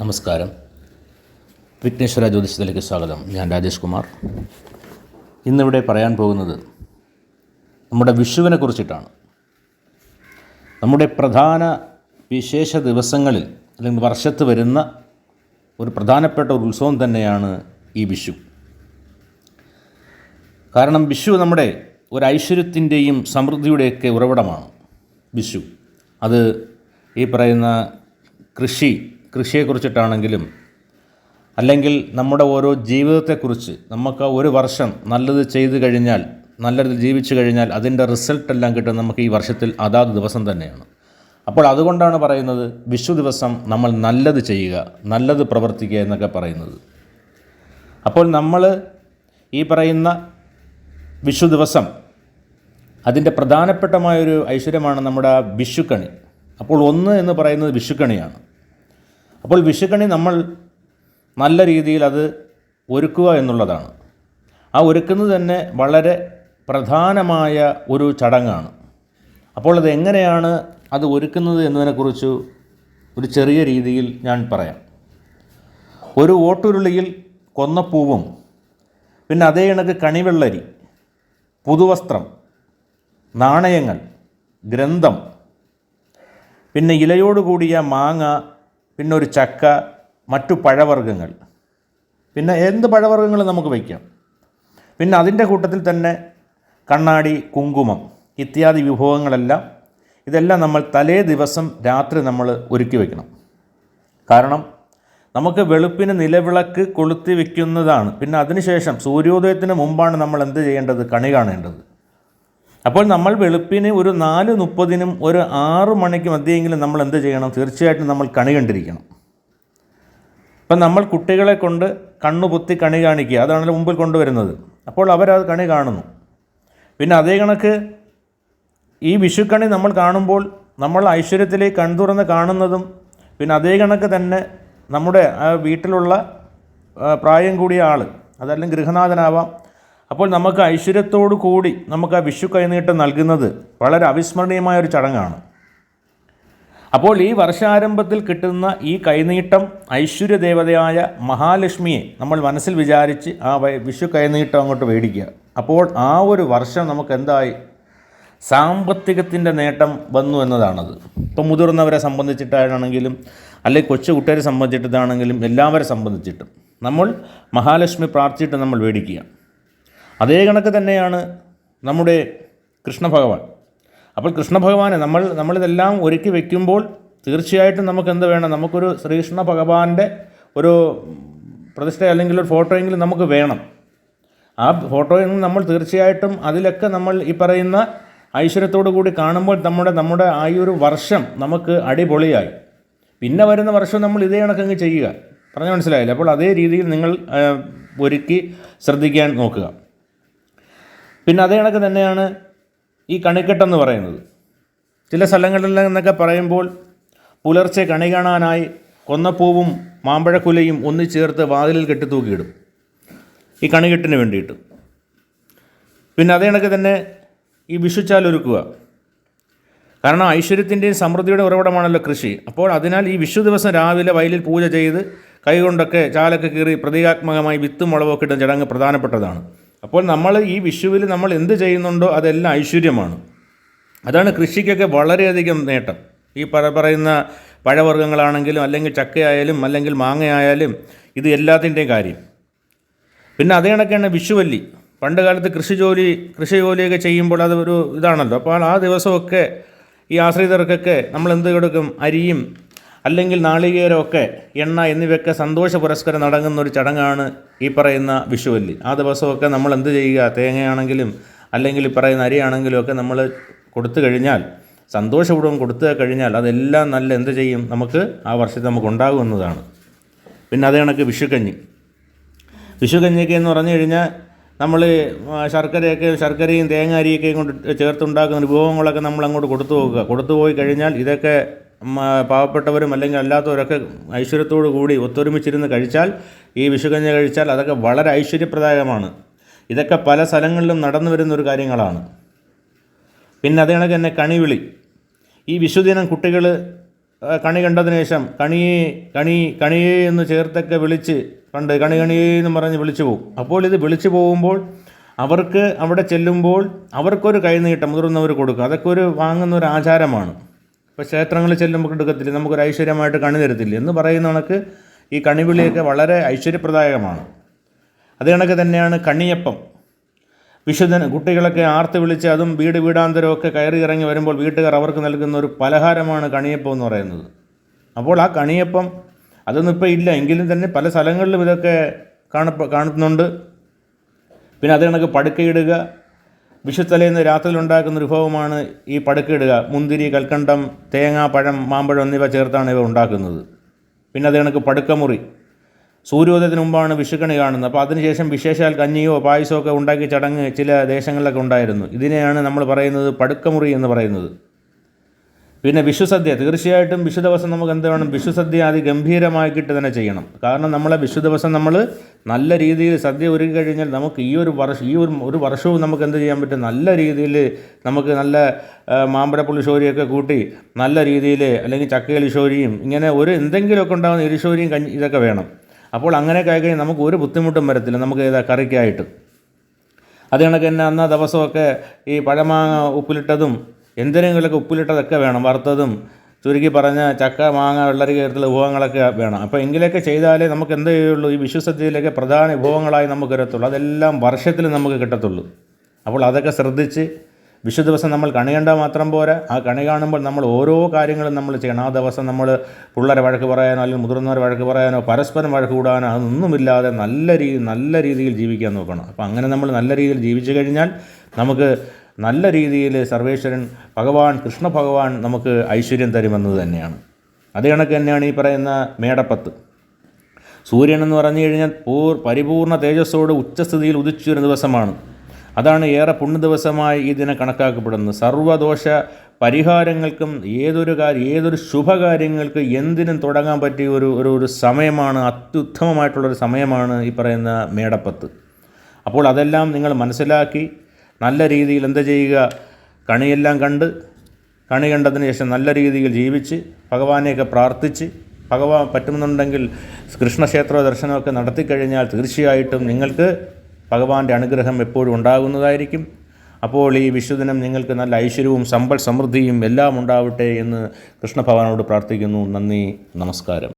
നമസ്കാരം. വിഘ്നേശ്വര ജ്യോതിഷത്തിലേക്ക് സ്വാഗതം. ഞാൻ രാജേഷ് കുമാർ. ഇന്നിവിടെ പറയാൻ പോകുന്നത് നമ്മുടെ വിഷുവിനെ കുറിച്ചിട്ടാണ്. നമ്മുടെ പ്രധാന വിശേഷ ദിവസങ്ങളിൽ അല്ലെങ്കിൽ വർഷത്ത് വരുന്ന ഒരു പ്രധാനപ്പെട്ട ഒരു ഉത്സവം തന്നെയാണ് ഈ വിഷു. കാരണം വിഷു നമ്മുടെ ഒരു ഐശ്വര്യത്തിൻ്റെയും സമൃദ്ധിയുടെയൊക്കെ ഉറവിടമാണ് വിഷു. അത് ഈ പറയുന്ന കൃഷിയെക്കുറിച്ചിട്ടാണെങ്കിലും അല്ലെങ്കിൽ നമ്മുടെ ഓരോ ജീവിതത്തെക്കുറിച്ച് നമുക്ക് ഒരു വർഷം നല്ലത് ചെയ്തു കഴിഞ്ഞാൽ, നല്ലത് ജീവിച്ചു കഴിഞ്ഞാൽ അതിൻ്റെ റിസൾട്ടെല്ലാം കിട്ടുന്നത് നമുക്ക് ഈ വർഷത്തിൽ അതാത് ദിവസം തന്നെയാണ്. അപ്പോൾ അതുകൊണ്ടാണ് പറയുന്നത് വിഷു ദിവസം നമ്മൾ നല്ലത് ചെയ്യുക, നല്ലത് പ്രവർത്തിക്കുക എന്നൊക്കെ പറയുന്നത്. അപ്പോൾ നമ്മൾ ഈ പറയുന്ന വിഷു ദിവസം അതിൻ്റെ പ്രധാനപ്പെട്ടമായൊരു ഐശ്വര്യമാണ് നമ്മുടെ വിഷുക്കണി. അപ്പോൾ ഒന്ന് എന്ന് പറയുന്നത് വിഷുക്കണിയാണ്. അപ്പോൾ വിഷുക്കണി നമ്മൾ നല്ല രീതിയിൽ അത് ഒരുക്കുക എന്നുള്ളതാണ്. ആ ഒരുക്കുന്നത് തന്നെ വളരെ പ്രധാനമായ ഒരു ചടങ്ങാണ്. അപ്പോൾ അത് എങ്ങനെയാണ് അത് ഒരുക്കുന്നത് എന്നതിനെക്കുറിച്ച് ഒരു ചെറിയ രീതിയിൽ ഞാൻ പറയാം. ഒരു ഓട്ടുരുളിയിൽ കൊന്നപ്പൂവും, പിന്നെ അതേ കണക്ക് കണിവെള്ളരി, പുതുവസ്ത്രം, നാണയങ്ങൾ, ഗ്രന്ഥം, പിന്നെ ഇലയോടുകൂടിയ മാങ്ങ, പിന്നെ ഒരു ചക്ക, മറ്റു പഴവർഗ്ഗങ്ങൾ, പിന്നെ എന്ത് പഴവർഗ്ഗങ്ങൾ നമുക്ക് വയ്ക്കാം. പിന്നെ അതിൻ്റെ കൂട്ടത്തിൽ തന്നെ കണ്ണാടി, കുങ്കുമം ഇത്യാദി വിഭവങ്ങളെല്ലാം ഇതെല്ലാം നമ്മൾ തലേ ദിവസം രാത്രി നമ്മൾ ഒരുക്കി വയ്ക്കണം. കാരണം നമുക്ക് വെളുപ്പിന് നിലവിളക്ക് കൊളുത്തി വയ്ക്കുന്നതാണ്. പിന്നെ അതിനുശേഷം സൂര്യോദയത്തിന് മുമ്പാണ് നമ്മൾ എന്ത് ചെയ്യേണ്ടത്? കണി കാണേണ്ടത്. അപ്പോൾ നമ്മൾ വെളുപ്പിന് ഒരു 4:30 ഒരു 6 മണിക്ക് മധ്യയെങ്കിലും നമ്മൾ എന്ത് ചെയ്യണം? തീർച്ചയായിട്ടും നമ്മൾ കണി കണ്ടിരിക്കണം. ഇപ്പം നമ്മൾ കുട്ടികളെ കൊണ്ട് കണ്ണുപൊത്തി കണി കാണിക്കുക, അതാണല്ലോ മുമ്പിൽ കൊണ്ടുവരുന്നത്. അപ്പോൾ അവരത് കണി കാണുന്നു. പിന്നെ അതേ കണക്ക് ഈ വിഷുക്കണി നമ്മൾ കാണുമ്പോൾ നമ്മൾ ഐശ്വര്യത്തിലേക്ക് കൺതുറന്ന് കാണുന്നതും, പിന്നെ അതേ കണക്ക് തന്നെ നമ്മുടെ വീട്ടിലുള്ള പ്രായം കൂടിയ ആൾ, അതല്ലെങ്കിൽ ഗൃഹനാഥനാവാം. അപ്പോൾ നമുക്ക് ഐശ്വര്യത്തോടു കൂടി നമുക്ക് ആ വിഷു കൈനീട്ടം നൽകുന്നത് വളരെ അവിസ്മരണീയമായൊരു ചടങ്ങാണ്. അപ്പോൾ ഈ വർഷാരംഭത്തിൽ കിട്ടുന്ന ഈ കൈനീട്ടം ഐശ്വര്യദേവതയായ മഹാലക്ഷ്മിയെ നമ്മൾ മനസ്സിൽ വിചാരിച്ച് ആ വിഷു കൈനീട്ടം അങ്ങോട്ട് മേടിക്കുക. അപ്പോൾ ആ ഒരു വർഷം നമുക്ക് എന്തായി? സാമ്പത്തികത്തിൻ്റെ നേട്ടം വന്നു എന്നതാണത്. ഇപ്പം മുതിർന്നവരെ സംബന്ധിച്ചിട്ടാണെങ്കിലും അല്ലെങ്കിൽ കൊച്ചു കുട്ടികളെ സംബന്ധിച്ചിട്ടാണെങ്കിലും എല്ലാവരെ സംബന്ധിച്ചിട്ടും നമ്മൾ മഹാലക്ഷ്മി പ്രാർത്ഥിച്ചിട്ട് നമ്മൾ മേടിക്കുക. അതേ കണക്ക് തന്നെയാണ് നമ്മുടെ കൃഷ്ണഭഗവാൻ. അപ്പോൾ കൃഷ്ണഭഗവാനെ നമ്മളിതെല്ലാം ഒരുക്കി വയ്ക്കുമ്പോൾ തീർച്ചയായിട്ടും നമുക്ക് എന്ത് വേണം? നമുക്കൊരു ശ്രീകൃഷ്ണ ഭഗവാന്റെ ഒരു പ്രതിഷ്ഠ അല്ലെങ്കിൽ ഒരു ഫോട്ടോയെങ്കിലും നമുക്ക് വേണം. ആ ഫോട്ടോയിൽ നിന്ന് നമ്മൾ തീർച്ചയായിട്ടും അതിലൊക്കെ നമ്മൾ ഈ പറയുന്ന ഐശ്വര്യത്തോടു കൂടി കാണുമ്പോൾ നമ്മുടെ ആ ഒരു വർഷം നമുക്ക് അടിപൊളിയായി. പിന്നെ വരുന്ന വർഷം നമ്മൾ ഇതേ കണക്കങ്ങ് ചെയ്യുക. പറഞ്ഞാൽ മനസ്സിലായില്ല? അപ്പോൾ അതേ രീതിയിൽ നിങ്ങൾ ഒരുക്കി ശ്രദ്ധിക്കാൻ നോക്കുക. പിന്നെ അതേ കണക്ക് തന്നെയാണ് ഈ കണിക്കെട്ടെന്ന് പറയുന്നത്. ചില സ്ഥലങ്ങളിലെല്ലാം എന്നൊക്കെ പറയുമ്പോൾ പുലർച്ചെ കണി കാണാനായി കൊന്നപ്പൂവും മാമ്പഴക്കുലയും ഒന്നിച്ചേർത്ത് വാതിലിൽ കെട്ടിത്തൂക്കിയിടും ഈ കണികെട്ടിന് വേണ്ടിയിട്ട്. പിന്നെ അതേ കണക്ക് തന്നെ ഈ വിഷുച്ചാലൊരുക്കുക. കാരണം ഐശ്വര്യത്തിൻ്റെയും സമൃദ്ധിയുടെ ഉറവിടമാണല്ലോ കൃഷി. അപ്പോൾ അതിനാൽ ഈ വിഷു ദിവസം രാവിലെ വയലിൽ പൂജ ചെയ്ത് കൈകൊണ്ടൊക്കെ ചാലൊക്കെ കീറി പ്രതീകാത്മകമായി വിത്തും മുളകൊക്കെ ഇടുന്ന ചടങ്ങ് പ്രധാനപ്പെട്ടതാണ്. അപ്പോൾ നമ്മൾ ഈ വിഷുവിൽ നമ്മൾ എന്ത് ചെയ്യുന്നുണ്ടോ അതെല്ലാം ഐശ്വര്യമാണ്. അതാണ് കൃഷിക്കൊക്കെ വളരെയധികം നേട്ടം. ഈ പറയുന്ന പഴവർഗ്ഗങ്ങളാണെങ്കിലും അല്ലെങ്കിൽ ചക്കയായാലും അല്ലെങ്കിൽ മാങ്ങയായാലും ഇത് എല്ലാത്തിൻ്റെയും കാര്യം. പിന്നെ അതേ കണക്കാണ് വിഷുവല്ലി. പണ്ട് കാലത്ത് കൃഷി ജോലിയൊക്കെ ചെയ്യുമ്പോൾ അത് ഒരു ഇതാണല്ലോ. അപ്പോൾ ആ ദിവസമൊക്കെ ഈ ആശ്രിതർക്കൊക്കെ നമ്മൾ എന്ത് കൊടുക്കും? അരിയും അല്ലെങ്കിൽ നാളികേരമൊക്കെ, എണ്ണ എന്നിവയൊക്കെ സന്തോഷ പുരസ്കാരം നടങ്ങുന്ന ഒരു ചടങ്ങാണ് ഈ പറയുന്ന വിഷുവല്ലി. ആ ദിവസമൊക്കെ നമ്മൾ എന്ത് ചെയ്യുക? തേങ്ങയാണെങ്കിലും അല്ലെങ്കിൽ ഈ പറയുന്ന അരിയാണെങ്കിലും ഒക്കെ നമ്മൾ കൊടുത്തു കഴിഞ്ഞാൽ, സന്തോഷപൂർവ്വം കൊടുത്തു കഴിഞ്ഞാൽ അതെല്ലാം നല്ല എന്ത് ചെയ്യും? നമുക്ക് ആ വർഷത്തിൽ നമുക്ക് ഉണ്ടാകുമെന്നതാണ്. പിന്നെ അതേ കണക്ക് വിഷുക്കഞ്ഞിയൊക്കെ എന്ന് പറഞ്ഞു കഴിഞ്ഞാൽ നമ്മൾ ശർക്കരയും തേങ്ങ അരിയൊക്കെ കൊണ്ട് ചേർത്തുണ്ടാക്കുന്ന വിഭവങ്ങളൊക്കെ നമ്മൾ അങ്ങോട്ട് കൊടുത്തുപോയി കഴിഞ്ഞാൽ ഇതൊക്കെ പാവപ്പെട്ടവരും അല്ലെങ്കിൽ അല്ലാത്തവരൊക്കെ ഐശ്വര്യത്തോടു കൂടി ഒത്തൊരുമിച്ചിരുന്ന് കഴിച്ചാൽ, ഈ വിഷുകഞ്ഞി കഴിച്ചാൽ അതൊക്കെ വളരെ ഐശ്വര്യപ്രദായകമാണ്. ഇതൊക്കെ പല സ്ഥലങ്ങളിലും നടന്നു വരുന്നൊരു കാര്യങ്ങളാണ്. പിന്നെ അതേ കണക്ക് തന്നെ കണിവിളി. ഈ വിഷുദിനം കുട്ടികൾ കണി കണ്ടതിന് ശേഷം കണിയേ എന്ന് ചേർത്തൊക്കെ വിളിച്ച് കണിയേ എന്ന് പറഞ്ഞ് വിളിച്ചു പോകും. അപ്പോൾ ഇത് വിളിച്ചു പോകുമ്പോൾ അവർക്ക് അവിടെ ചെല്ലുമ്പോൾ അവർക്കൊരു കൈനീട്ടം മുതിർന്നവർ കൊടുക്കും. അതൊക്കെ വാങ്ങുന്ന ഒരു ആചാരമാണ്. ഇപ്പോൾ ക്ഷേത്രങ്ങളിൽ ചെല്ലുമ്പോൾ എടുക്കത്തില്ല, നമുക്കൊരു ഐശ്വര്യമായിട്ട് കണി തരത്തില്ല എന്ന് പറയുന്ന കണക്ക് ഈ കണിവിളിയൊക്കെ വളരെ ഐശ്വര്യപ്രദായകമാണ്. അതേ കണക്ക് തന്നെയാണ് കണിയപ്പം. കുട്ടികളൊക്കെ ആർത്ത് വിളിച്ച് അതും വീടാന്തരമൊക്കെ കയറി ഇറങ്ങി വരുമ്പോൾ വീട്ടുകാർ അവർക്ക് നൽകുന്ന ഒരു പലഹാരമാണ് കണിയപ്പം എന്ന് പറയുന്നത്. അപ്പോൾ ആ കണിയപ്പം അതൊന്നും ഇപ്പോൾ ഇല്ല, എങ്കിലും തന്നെ പല സ്ഥലങ്ങളിലും ഇതൊക്കെ കാണുന്നുണ്ട്. പിന്നെ അത് കണക്ക് പടുക്കയിടുക, വിഷുത്തലേന്ന് രാത്രിയിൽ ഉണ്ടാക്കുന്ന ഒരു വിഭവമാണ് ഈ പടുക്കയിടുക. മുന്തിരി, കൽക്കണ്ടം, തേങ്ങ, പഴം, മാമ്പഴം എന്നിവ ചേർത്താണ് ഇവ ഉണ്ടാക്കുന്നത്. പിന്നെ അത് കണക്ക് പടുക്കമുറി, സൂര്യോദയത്തിന് മുമ്പാണ് വിഷുക്കണി കാണുന്നത്. അപ്പോൾ അതിനുശേഷം വിശേഷാൽ കഞ്ഞിയോ പായസമോ ഒക്കെ ഉണ്ടാക്കി ചടങ്ങ് ചില ദേശങ്ങളിലൊക്കെ ഉണ്ടായിരുന്നു. ഇതിനെയാണ് നമ്മൾ പറയുന്നത് പടുക്കമുറി എന്ന് പറയുന്നത്. പിന്നെ വിഷുസദ്യ, തീർച്ചയായിട്ടും വിഷു ദിവസം നമുക്ക് എന്ത് വേണം, വിഷുസദ്യ അതിഗംഭീരമാക്കിയിട്ട് തന്നെ ചെയ്യണം. കാരണം നമ്മളെ വിഷു ദിവസം നമ്മൾ നല്ല രീതിയിൽ സദ്യ ഒരുക്കി കഴിഞ്ഞാൽ നമുക്ക് ഈ ഒരു വർഷവും നമുക്ക് എന്ത് ചെയ്യാൻ പറ്റും, നല്ല രീതിയിൽ നമുക്ക് നല്ല മാമ്പഴപ്പുളിശ്ശോരിയൊക്കെ കൂട്ടി നല്ല രീതിയിൽ, അല്ലെങ്കിൽ ചക്കയെലിശ്ശോരിയും ഇങ്ങനെ എന്തെങ്കിലുമൊക്കെ ഉണ്ടാകുന്ന എലിശ്ശോരിയും ഇതൊക്കെ വേണം. അപ്പോൾ അങ്ങനെയൊക്കെ ആയിക്കഴിഞ്ഞാൽ നമുക്ക് ഒരു ബുദ്ധിമുട്ടും വരത്തില്ല നമുക്ക് കറിക്കായിട്ട്. അത് കണക്ക് തന്നെ അന്ന ദിവസമൊക്കെ ഈ പഴമാങ്ങ ഉപ്പിലിട്ടതും എന്തെങ്കിലുമൊക്കെ ഉപ്പിലിട്ടതൊക്കെ വേണം, വറുത്തതും ചുരുക്കി പറഞ്ഞ ചക്ക, മാങ്ങ, വെള്ളരി ചേർത്തുള്ള വിഭവങ്ങളൊക്കെ വേണം. അപ്പോൾ എങ്കിലൊക്കെ ചെയ്താലേ നമുക്ക് എന്ത് ചെയ്യുള്ളൂ, ഈ വിഷുസദ്യയിലൊക്കെ പ്രധാന വിഭവങ്ങളായി നമുക്ക് വരത്തുള്ളൂ. അതെല്ലാം വർഷത്തിൽ നമുക്ക് കിട്ടത്തുള്ളൂ. അപ്പോൾ അതൊക്കെ ശ്രദ്ധിച്ച് വിഷു ദിവസം നമ്മൾ കണി കണ്ടാൽ മാത്രം പോരാ, ആ കണി കാണുമ്പോൾ നമ്മൾ ഓരോ കാര്യങ്ങളും നമ്മൾ ചെയ്യണം. ആ ദിവസം നമ്മൾ പിള്ളേരെ വഴക്ക് പറയാനോ അല്ലെങ്കിൽ മുതിർന്നവരെ വഴക്ക് പറയാനോ പരസ്പരം വഴക്ക് കൂടാനോ അതൊന്നുമില്ലാതെ നല്ല രീതിയിൽ ജീവിക്കാൻ നോക്കണം. അപ്പോൾ അങ്ങനെ നമ്മൾ നല്ല രീതിയിൽ ജീവിച്ചു കഴിഞ്ഞാൽ നമുക്ക് നല്ല രീതിയിൽ സർവേശ്വരൻ കൃഷ്ണ ഭഗവാൻ നമുക്ക് ഐശ്വര്യം തരുമെന്നത് തന്നെയാണ്. അതേ കണക്ക് തന്നെയാണ് ഈ പറയുന്ന മേടപ്പത്ത്. സൂര്യൻ എന്ന് പറഞ്ഞു കഴിഞ്ഞാൽ പരിപൂർണ്ണ തേജസ്സോട് ഉച്ചസ്ഥിതിയിൽ ഉദിച്ചു വരുന്ന ദിവസമാണ്. അതാണ് ഏറെ പുണ്യ ദിവസമായി ഈ ദിനം കണക്കാക്കപ്പെടുന്നത്. സർവ്വദോഷ പരിഹാരങ്ങൾക്കും ഏതൊരു ശുഭകാര്യങ്ങൾക്ക് എന്തിനും തുടങ്ങാൻ പറ്റിയ ഒരു സമയമാണ്, അത്യുത്തമമായിട്ടുള്ളൊരു സമയമാണ് ഈ പറയുന്ന മേടപ്പത്ത്. അപ്പോൾ അതെല്ലാം നിങ്ങൾ മനസ്സിലാക്കി നല്ല രീതിയിൽ എന്ത് ചെയ്യുക, കണിയെല്ലാം കണി കണ്ടതിന് ശേഷം നല്ല രീതിയിൽ ജീവിച്ച് ഭഗവാനെയൊക്കെ പ്രാർത്ഥിച്ച് ഭഗവാൻ പറ്റുന്നുണ്ടെങ്കിൽ കൃഷ്ണക്ഷേത്ര ദർശനമൊക്കെ നടത്തിക്കഴിഞ്ഞാൽ തീർച്ചയായിട്ടും നിങ്ങൾക്ക് ഭഗവാന്റെ അനുഗ്രഹം എപ്പോഴും ഉണ്ടാകുന്നതായിരിക്കും. അപ്പോൾ ഈ വിഷുദിനം നിങ്ങൾക്ക് നല്ല ഐശ്വര്യവും സമ്പൽ സമൃദ്ധിയും എല്ലാം ഉണ്ടാവട്ടെ എന്ന് കൃഷ്ണഭഗവാനോട് പ്രാർത്ഥിക്കുന്നു. നന്ദി, നമസ്കാരം.